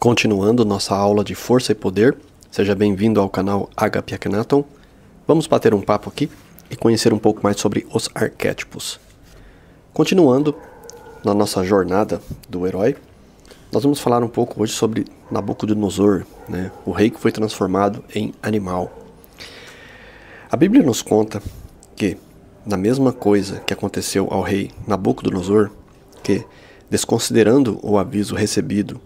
Continuando nossa aula de força e poder, seja bem-vindo ao canal HP Akhenaton. Vamos bater um papo aqui e conhecer um pouco mais sobre os arquétipos. Continuando na nossa jornada do herói, nós vamos falar um pouco hoje sobre Nabucodonosor, o rei que foi transformado em animal. A Bíblia nos conta que, na mesma coisa que aconteceu ao rei Nabucodonosor, que, desconsiderando o aviso recebido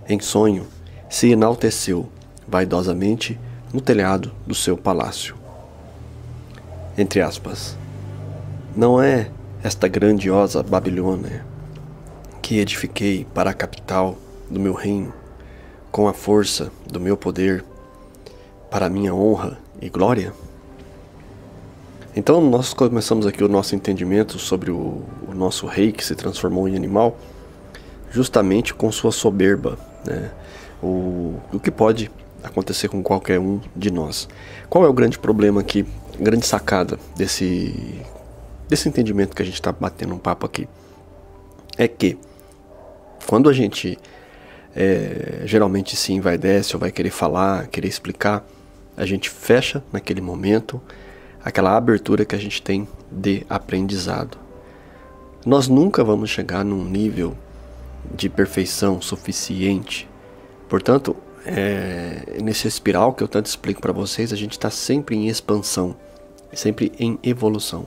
em sonho, se enalteceu vaidosamente no telhado do seu palácio. Entre aspas. Não é esta grandiosa Babilônia que edifiquei para a capital do meu reino, com a força do meu poder, para a minha honra e glória? Então nós começamos aqui o nosso entendimento sobre o nosso rei que se transformou em animal, justamente com sua soberba, o que pode acontecer com qualquer um de nós. Qual é o grande problema aqui, a grande sacada desse entendimento que a gente está batendo um papo aqui? É que quando a gente geralmente se envaidece ou vai querer falar, querer explicar, a gente fecha naquele momento aquela abertura que a gente tem de aprendizado. Nós nunca vamos chegar num nível de perfeição suficiente. Portanto, nesse espiral que eu tanto explico para vocês, a gente está sempre em expansão, sempre em evolução.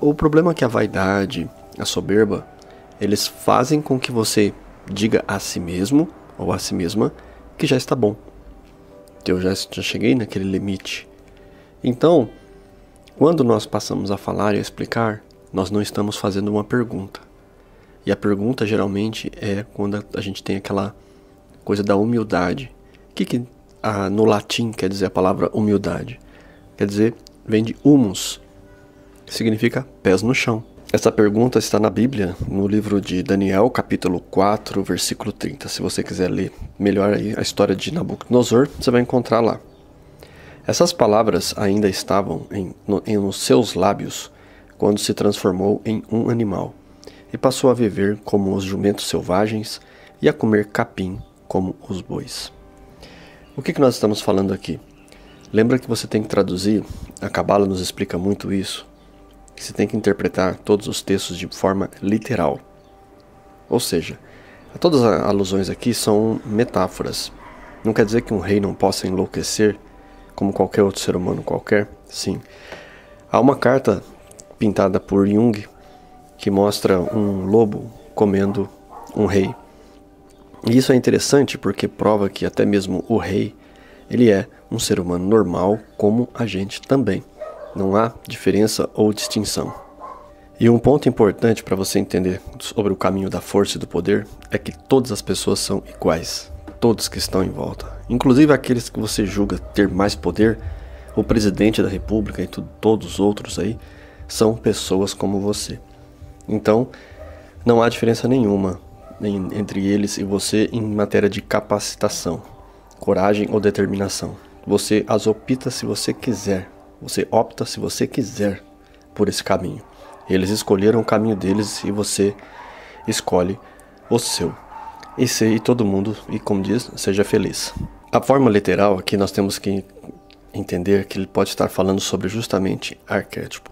O problema é que a vaidade, a soberba, eles fazem com que você diga a si mesmo ou a si mesma que já está bom. Eu já cheguei naquele limite. Então, quando nós passamos a falar e a explicar, nós não estamos fazendo uma pergunta. E a pergunta geralmente é quando a gente tem aquela coisa da humildade. O que no latim quer dizer a palavra humildade? Quer dizer, vem de humus, que significa pés no chão. Essa pergunta está na Bíblia, no livro de Daniel, capítulo 4, versículo 30. Se você quiser ler melhor aí a história de Nabucodonosor, você vai encontrar lá. Essas palavras ainda estavam nos seus lábios quando se transformou em um animal e passou a viver como os jumentos selvagens e a comer capim como os bois. O que nós estamos falando aqui? Lembra que você tem que traduzir, a Cabala nos explica muito isso, que você tem que interpretar todos os textos de forma literal. Ou seja, todas as alusões aqui são metáforas. Não quer dizer que um rei não possa enlouquecer como qualquer outro ser humano qualquer, sim. Há uma carta pintada por Jung que mostra um lobo comendo um rei. E isso é interessante porque prova que até mesmo o rei, ele é um ser humano normal como a gente também. Não há diferença ou distinção. E um ponto importante para você entender sobre o caminho da força e do poder é que todas as pessoas são iguais. Todos que estão em volta. Inclusive aqueles que você julga ter mais poder, o presidente da república e todos os outros aí, são pessoas como você. Então, não há diferença nenhuma entre eles e você em matéria de capacitação, coragem ou determinação. Você as opta se você quiser. Você opta se você quiser por esse caminho. Eles escolheram o caminho deles e você escolhe o seu. E todo mundo, e como diz, seja feliz. A forma literal aqui nós temos que entender que ele pode estar falando sobre justamente arquétipo.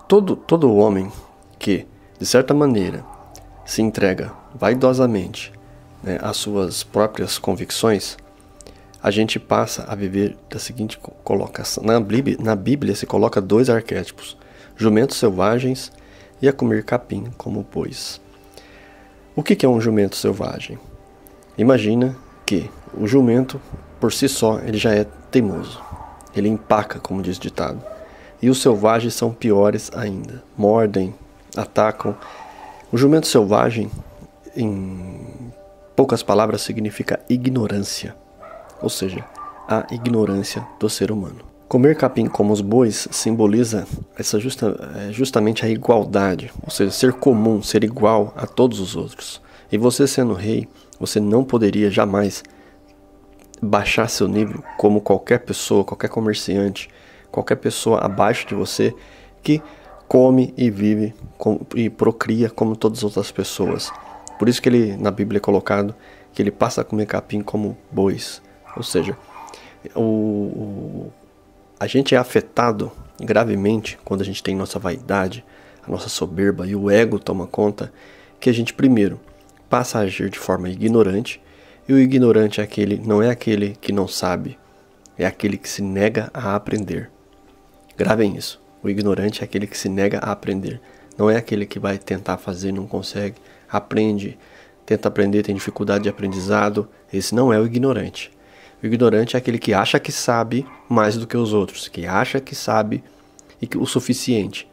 Todo homem que, de certa maneira, se entrega vaidosamente às suas próprias convicções, a gente passa a viver da seguinte colocação. Na Bíblia se coloca 2 arquétipos, jumentos selvagens e a comer capim como bois. O que é um jumento selvagem? Imagina que o jumento, por si só, ele já é teimoso. Ele empaca, como diz o ditado. E os selvagens são piores ainda. Mordem, atacam. O jumento selvagem, em poucas palavras, significa ignorância. Ou seja, a ignorância do ser humano. Comer capim como os bois simboliza justamente a igualdade, ou seja, ser comum, ser igual a todos os outros. E você sendo rei, você não poderia jamais baixar seu nível como qualquer pessoa, qualquer comerciante, qualquer pessoa abaixo de você que come e vive e procria como todas as outras pessoas. Por isso que ele, na Bíblia é colocado que ele passa a comer capim como bois. Ou seja, a gente é afetado gravemente quando a gente tem nossa vaidade, a nossa soberba e o ego toma conta, que a gente primeiro passa a agir de forma ignorante, e o ignorante não é aquele que não sabe, é aquele que se nega a aprender. Gravem isso. O ignorante é aquele que se nega a aprender. Não é aquele que vai tentar fazer e não consegue, aprende, tenta aprender, tem dificuldade de aprendizado. Esse não é o ignorante. O ignorante é aquele que acha que sabe mais do que os outros, que acha que sabe o suficiente,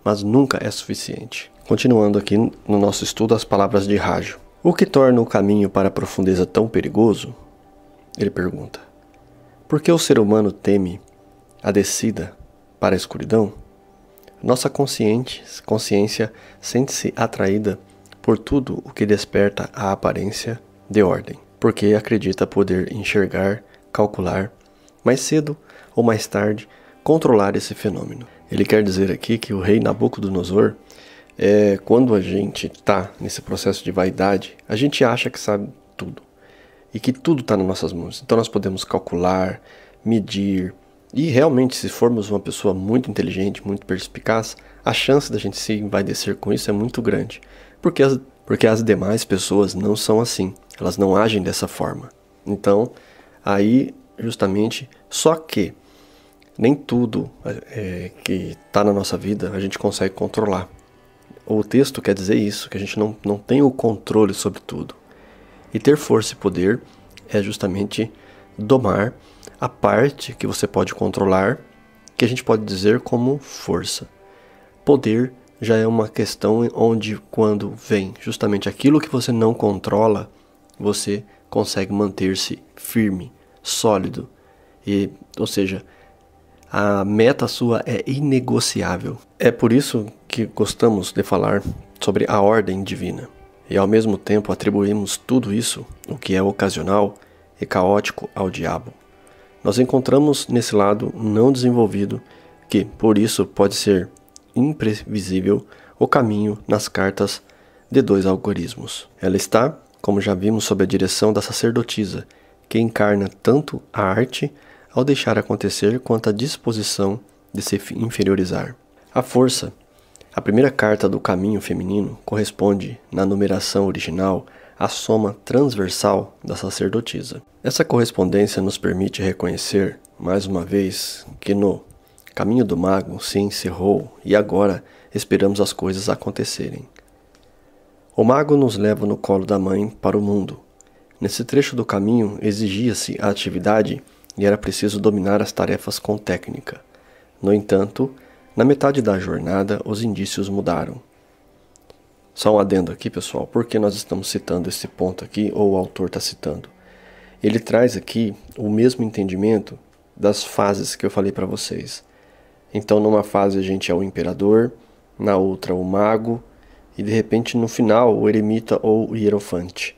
mas nunca é suficiente. Continuando aqui no nosso estudo as palavras de Rágio. O que torna o caminho para a profundeza tão perigoso? Ele pergunta. Por que o ser humano teme a descida para a escuridão? Nossa consciência sente-se atraída por tudo o que desperta a aparência de ordem, porque acredita poder enxergar, calcular, mais cedo ou mais tarde, controlar esse fenômeno. Ele quer dizer aqui que o rei Nabucodonosor, quando a gente está nesse processo de vaidade, a gente acha que sabe tudo e que tudo está nas nossas mãos. Então nós podemos calcular, medir, e realmente, se formos uma pessoa muito inteligente, muito perspicaz, a chance da gente se envaidecer com isso é muito grande. Porque as demais pessoas não são assim. Elas não agem dessa forma. Então, aí, justamente, só que nem tudo que está na nossa vida a gente consegue controlar. O texto quer dizer isso, que a gente não tem o controle sobre tudo. E ter força e poder é justamente domar a parte que você pode controlar, que a gente pode dizer como força. Poder já é uma questão onde, quando vem justamente aquilo que você não controla, você consegue manter-se firme, sólido. Ou seja, a meta sua é inegociável. É por isso que gostamos de falar sobre a ordem divina. E ao mesmo tempo atribuímos tudo isso, o que é ocasional e caótico, ao diabo. Nós encontramos nesse lado não desenvolvido, que por isso pode ser imprevisível, o caminho nas cartas de 2 algoritmos. Ela está, como já vimos, sob a direção da sacerdotisa, que encarna tanto a arte ao deixar acontecer quanto a disposição de se inferiorizar. A força, a primeira carta do caminho feminino, corresponde, na numeração original, à soma transversal da sacerdotisa. Essa correspondência nos permite reconhecer, mais uma vez, que no caminho do mago se encerrou e agora esperamos as coisas acontecerem. O mago nos leva no colo da mãe para o mundo. Nesse trecho do caminho exigia-se a atividade e era preciso dominar as tarefas com técnica. No entanto, na metade da jornada, os indícios mudaram. Só um adendo aqui, pessoal, por que nós estamos citando esse ponto aqui, ou o autor está citando? Ele traz aqui o mesmo entendimento das fases que eu falei para vocês. Então, numa fase a gente é o imperador, na outra o mago, e de repente no final o eremita ou o hierofante.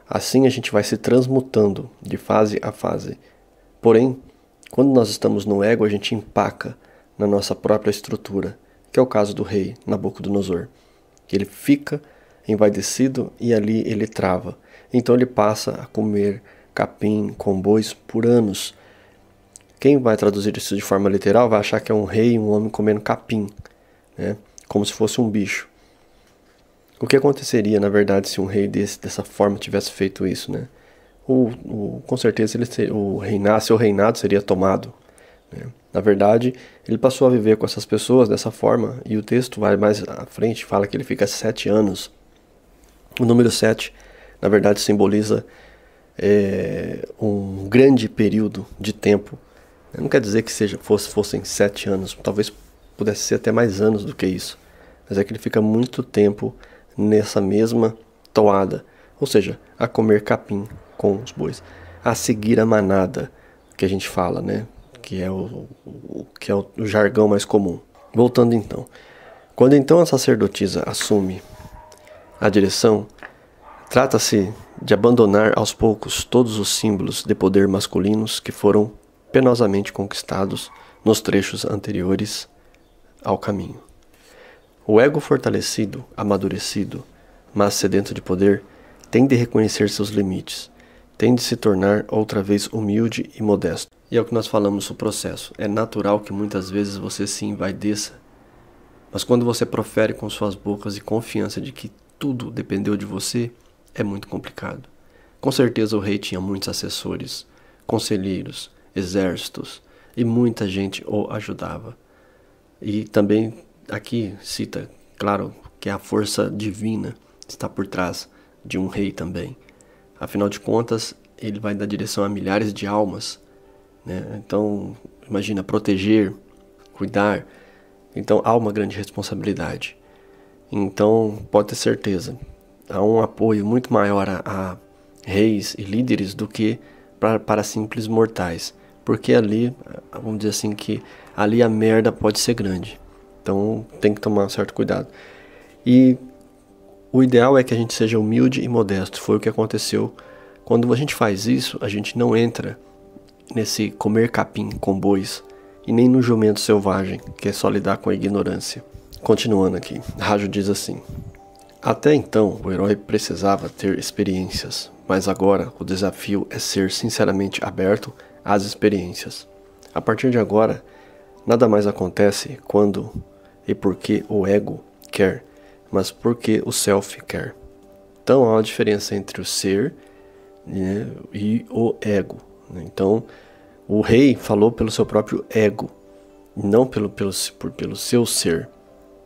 Assim a gente vai se transmutando de fase a fase. Porém, quando nós estamos no ego, a gente empaca na nossa própria estrutura, que é o caso do rei Nabucodonosor. Ele fica envaidecido e ali ele trava. Então ele passa a comer capim com bois por anos. Quem vai traduzir isso de forma literal vai achar que é um rei, um homem comendo capim, né? Como se fosse um bicho. O que aconteceria, na verdade, se um rei dessa forma tivesse feito isso, né? Com certeza seu reinado seria tomado, né? Na verdade, ele passou a viver com essas pessoas dessa forma, e o texto vai mais à frente, fala que ele fica 7 anos. O número 7, na verdade, simboliza um grande período de tempo. Não quer dizer que fossem 7 anos, talvez pudesse ser até mais anos do que isso. Mas é que ele fica muito tempo nessa mesma toada, ou seja, a comer capim com os bois, a seguir a manada, que a gente fala, né? Que é o jargão mais comum. Voltando então. Quando então a sacerdotisa assume a direção, trata-se de abandonar aos poucos todos os símbolos de poder masculinos que foram penosamente conquistados nos trechos anteriores ao caminho. O ego fortalecido, amadurecido, mas sedento de poder, tem de reconhecer seus limites, tem de se tornar outra vez humilde e modesto. E é o que nós falamos no processo. É natural que muitas vezes você se envaideça, mas quando você profere com suas bocas e confiança de que tudo dependeu de você, é muito complicado. Com certeza o rei tinha muitos assessores, conselheiros, exércitos, e muita gente o ajudava. E também aqui cita, claro, que a força divina está por trás de um rei também. Afinal de contas, ele vai dar direção a milhares de almas, né? Então, imagina, proteger, cuidar. Então, há uma grande responsabilidade. Então, pode ter certeza, há um apoio muito maior a reis e líderes do que para simples mortais. Porque ali, vamos dizer assim, que ali a merda pode ser grande. Então, tem que tomar um certo cuidado. E o ideal é que a gente seja humilde e modesto. Foi o que aconteceu. Quando a gente faz isso, a gente não entra nesse comer capim com bois e nem no jumento selvagem, que é só lidar com a ignorância. Continuando aqui, Rajo diz assim: até então o herói precisava ter experiências, mas agora o desafio é ser sinceramente aberto às experiências. A partir de agora, nada mais acontece quando e porque o ego quer, mas porque o self quer. Então há uma diferença entre o ser, né, e o ego. Então o rei falou pelo seu próprio ego, não pelo seu ser.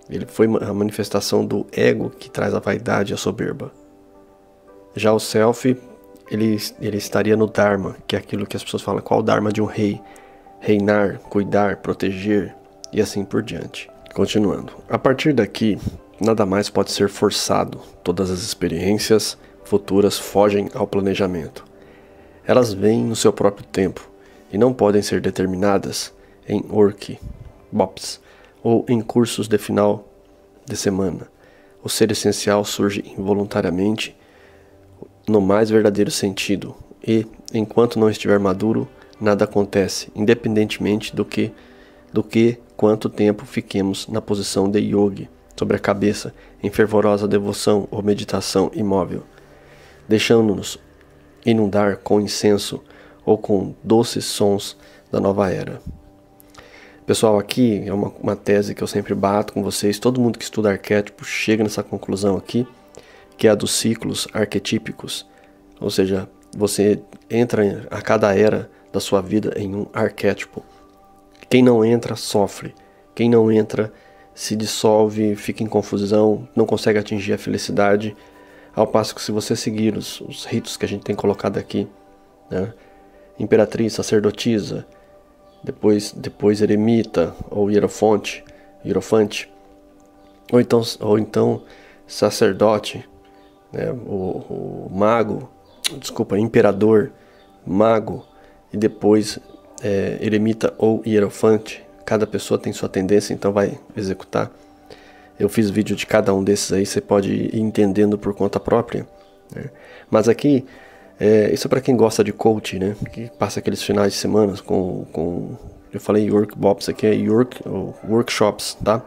Ele foi a manifestação do ego que traz a vaidade e a soberba. Já o self, ele estaria no Dharma, que é aquilo que as pessoas falam, qual o Dharma de um rei? Reinar, cuidar, proteger e assim por diante. Continuando. A partir daqui, nada mais pode ser forçado. Todas as experiências futuras fogem ao planejamento. Elas vêm no seu próprio tempo e não podem ser determinadas em workshops ou em cursos de final de semana. O ser essencial surge involuntariamente no mais verdadeiro sentido e, enquanto não estiver maduro, nada acontece, independentemente do que quanto tempo fiquemos na posição de yogi, sobre a cabeça, em fervorosa devoção ou meditação imóvel, deixando-nos inundar com incenso ou com doces sons da nova era. Pessoal, aqui é uma tese que eu sempre bato com vocês. Todo mundo que estuda arquétipo chega nessa conclusão aqui, que é a dos ciclos arquetípicos. Ou seja, você entra a cada era da sua vida em um arquétipo. Quem não entra, sofre. Quem não entra, se dissolve, fica em confusão, não consegue atingir a felicidade. Ao passo que se você seguir os ritos que a gente tem colocado aqui, né? Imperatriz, sacerdotisa, depois eremita ou hierofante, ou então sacerdote, né? o mago, imperador, mago, e depois eremita ou hierofante. Cada pessoa tem sua tendência, então vai executar. Eu fiz vídeo de cada um desses aí, você pode ir entendendo por conta própria, né? Mas aqui, isso é para quem gosta de coach, né? Que passa aqueles finais de semana eu falei workshops aqui, workshops, tá?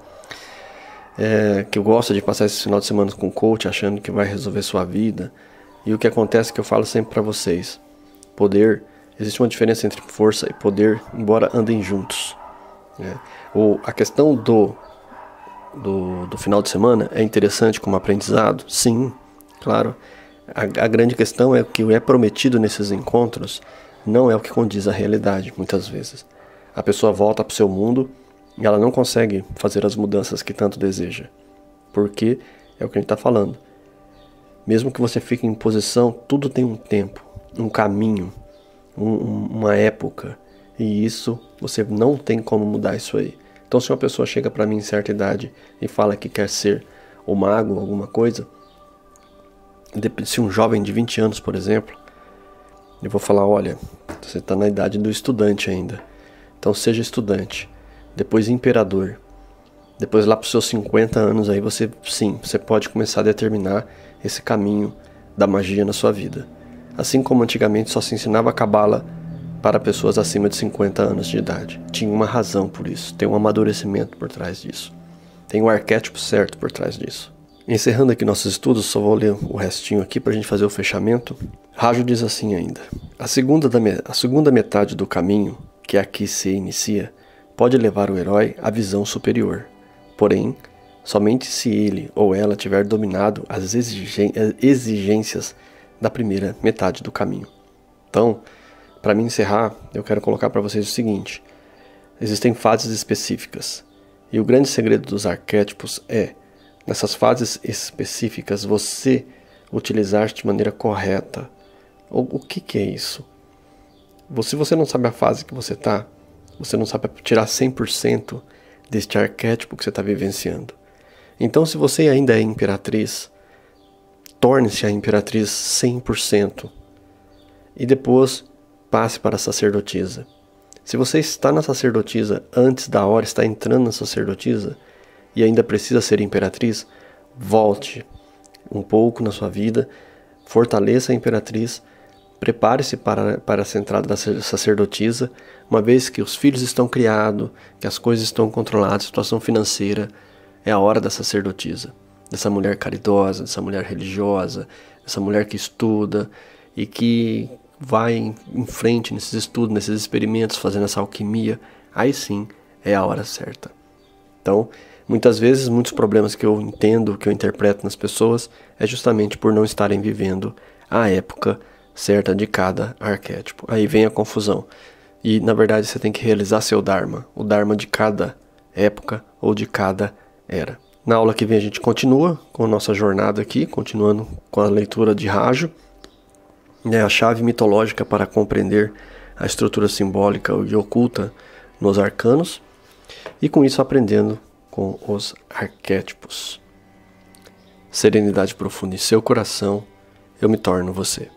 Que eu gosto de passar esse final de semana com coach, achando que vai resolver sua vida. E o que acontece é que eu falo sempre para vocês: poder, existe uma diferença entre força e poder, embora andem juntos, né? A questão do final de semana é interessante como aprendizado, sim, claro. A grande questão é que o é prometido nesses encontros não é o que condiz à realidade, muitas vezes. A pessoa volta para o seu mundo e ela não consegue fazer as mudanças que tanto deseja. Porque é o que a gente está falando. Mesmo que você fique em posição, tudo tem um tempo, um caminho, uma época. E isso, você não tem como mudar isso aí. Então se uma pessoa chega para mim em certa idade e fala que quer ser o mago, alguma coisa, se um jovem de 20 anos, por exemplo, eu vou falar: olha, você está na idade do estudante ainda, então seja estudante, depois imperador, depois lá para os seus 50 anos aí você pode começar a determinar esse caminho da magia na sua vida. Assim como antigamente só se ensinava a cabala para pessoas acima de 50 anos de idade. Tinha uma razão por isso, tem um amadurecimento por trás disso, tem um arquétipo certo por trás disso. Encerrando aqui nossos estudos, só vou ler o restinho aqui para a gente fazer o fechamento. Rajo diz assim ainda: a segunda metade do caminho, que aqui se inicia, pode levar o herói à visão superior. Porém, somente se ele ou ela tiver dominado as exigências da primeira metade do caminho. Então, para me encerrar, eu quero colocar para vocês o seguinte: existem fases específicas. E o grande segredo dos arquétipos é, nessas fases específicas, você utilizar de maneira correta. O que é isso? Se você não sabe a fase que você está, você não sabe tirar 100% deste arquétipo que você está vivenciando. Então, se você ainda é imperatriz, torne-se a imperatriz 100%. E depois passe para a sacerdotisa. Se você está na sacerdotisa antes da hora, está entrando na sacerdotisa e ainda precisa ser imperatriz, volte um pouco na sua vida, fortaleça a imperatriz, prepare-se para essa entrada da sacerdotisa, uma vez que os filhos estão criados, que as coisas estão controladas, a situação financeira, é a hora da sacerdotisa, dessa mulher caridosa, dessa mulher religiosa, dessa mulher que estuda e que vai em frente nesses estudos, nesses experimentos, fazendo essa alquimia. Aí sim é a hora certa. Então, muitas vezes, muitos problemas que eu entendo, que eu interpreto nas pessoas, é justamente por não estarem vivendo a época certa de cada arquétipo. Aí vem a confusão. E, na verdade, você tem que realizar seu Dharma, o Dharma de cada época ou de cada era. Na aula que vem a gente continua com a nossa jornada aqui, continuando com a leitura de Rajo, a chave mitológica para compreender a estrutura simbólica e oculta nos arcanos, e com isso aprendendo com os arquétipos. Serenidade profunda em seu coração, eu me torno você.